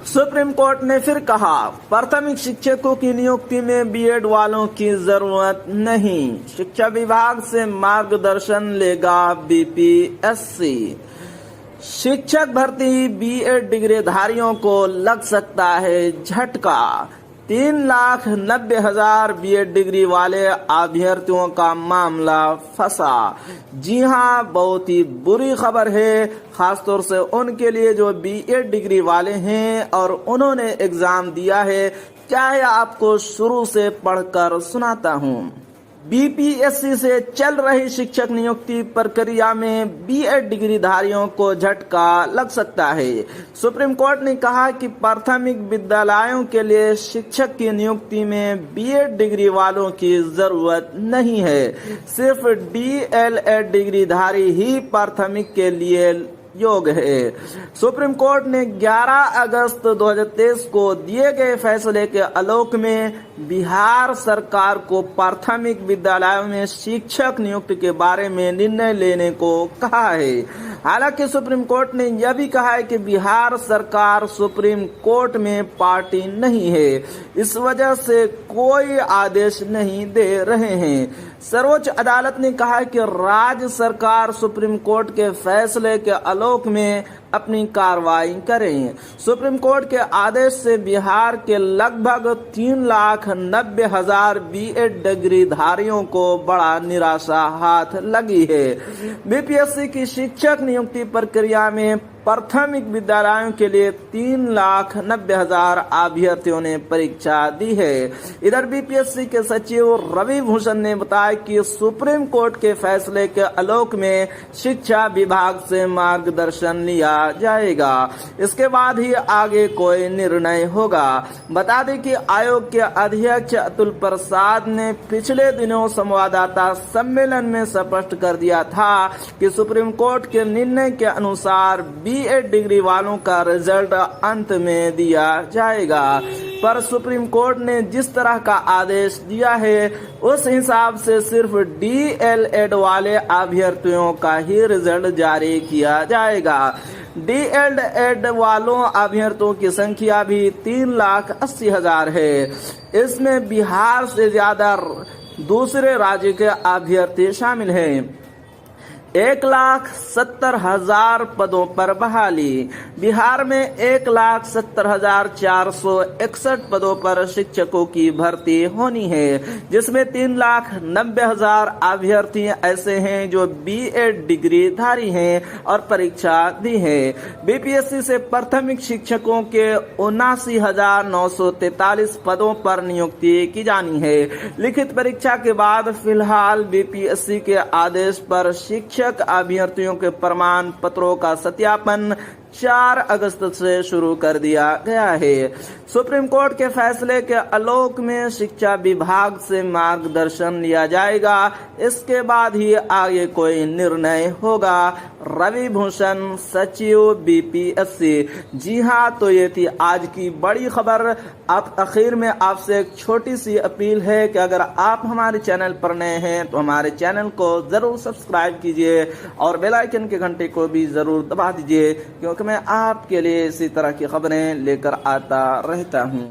Supreme court ने फिर कहा, प्राथमिक शिक्षकों की नियुक्ति में बीएड वालों की जरूरत नहीं, शिक्षा विभाग से मार्गदर्शन लेगा बीपीएससी। शिक्षक भर्ती बीएड डिग्रीधारियों को लग सकता है झटका। 3,90,000 बीएड डिग्री वाले अभ्यर्थियों का मामला फंसा। जी हां, बहुत ही बुरी खबर है, खासतौर से उनके लिए जो बीएड डिग्री वाले हैं और उन्होंने एग्जाम दिया है। चाहे आपको शुरू से पढ़कर सुनाता हूं। बीपीएससी से चल रही शिक्षक नियुक्ति प्रक्रिया में बीएड डिग्रीधारियों को झटका लग सकता है। सुप्रीम कोर्ट ने कहा कि प्राथमिक विद्यालयों के लिए शिक्षक की नियुक्ति में बीएड डिग्री वालों की जरूरत नहीं है, सिर्फ डीएलएड डिग्रीधारी ही प्राथमिक के लिए योग्य है। सुप्रीम कोर्ट ने 11 अगस्त 2023 को दिए गए फैसले के आलोक में बिहार सरकार को प्राथमिक विद्यालयों में शिक्षक नियुक्ति के बारे में निर्णय लेने को कहा है। हालांकि सुप्रीम कोर्ट ने यह भी कहा है कि बिहार सरकार सुप्रीम कोर्ट में पार्टी नहीं है, इस वजह से कोई आदेश नहीं दे रहे हैं। सर्वोच्च अदालत ने कहा कि राज्य सरकार सुप्रीम कोर्ट के फैसले के आलोक में अपनी कार्रवाई करें। सुप्रीम कोर्ट के आदेश से बिहार के लगभग 3,90,000 बीएड डिग्रीधारियों को बड़ा निराशा हाथ लगी है। बीपीएससी की शिक्षक नियुक्ति प्रक्रिया में प्राथमिक विद्यालयों के लिए 3,90,000 अभ्यर्थियों ने परीक्षा दी है। इधर बीपीएससी के सचिव रवि भूषण ने बताया कि सुप्रीम कोर्ट के फैसले के आलोक में शिक्षा विभाग से मार्गदर्शन लिया जाएगा, इसके बाद ही आगे कोई निर्णय होगा। बता दें कि आयोग के अध्यक्ष अतुल प्रसाद ने पिछले दिनों संवाददाता सम्मेलन में स्पष्ट कर दिया था कि सुप्रीम कोर्ट के निर्णय के अनुसार बीएड डिग्री वालों का रिजल्ट अंत में दिया जाएगा, पर सुप्रीम कोर्ट ने जिस तरह का आदेश दिया है उस हिसाब से सिर्फ डीएलएड वाले अभ्यर्थियों का ही रिजल्ट जारी किया जाएगा। डीएलएड वालों अभ्यर्थियों की संख्या भी 3,80,000 है। इसमें बिहार से ज्यादा दूसरे राज्य के अभ्यर्थी शामिल हैं। 1,70,000 पदों पर बहाली। बिहार में 1,70,461 पदों पर शिक्षकों की भर्ती होनी है, जिसमें 3,90,000 अभ्यर्थी ऐसे हैं जो बीएड डिग्रीधारी हैं और परीक्षा दी है। बीपीएससी से प्राथमिक शिक्षकों के 79,943 पदों पर नियुक्ति की जानी है। लिखित परीक्षा के बाद फिलहाल बीपीएससी के आदेश पर शिक्षक अभ्यर्थियों के प्रमाण पत्रों का सत्यापन 4 अगस्त से शुरू कर दिया गया है। सुप्रीम कोर्ट के फैसले के आलोक में शिक्षा विभाग से मार्गदर्शन लिया जाएगा, इसके बाद ही आगे कोई निर्णय होगा। रवि भूषण, सचिव बीपीएससी। जी हां, तो ये थी आज की बड़ी खबर। अब आखिर में आपसे एक छोटी सी अपील है कि अगर आप हमारे चैनल पर नए हैं तो हमारे चैनल को जरूर सब्सक्राइब कीजिए और बेल आइकन के घंटे को भी जरूर दबा दीजिए, क्योंकि मैं आपके लिए इसी तरह की खबरें लेकर आता रहता हूं।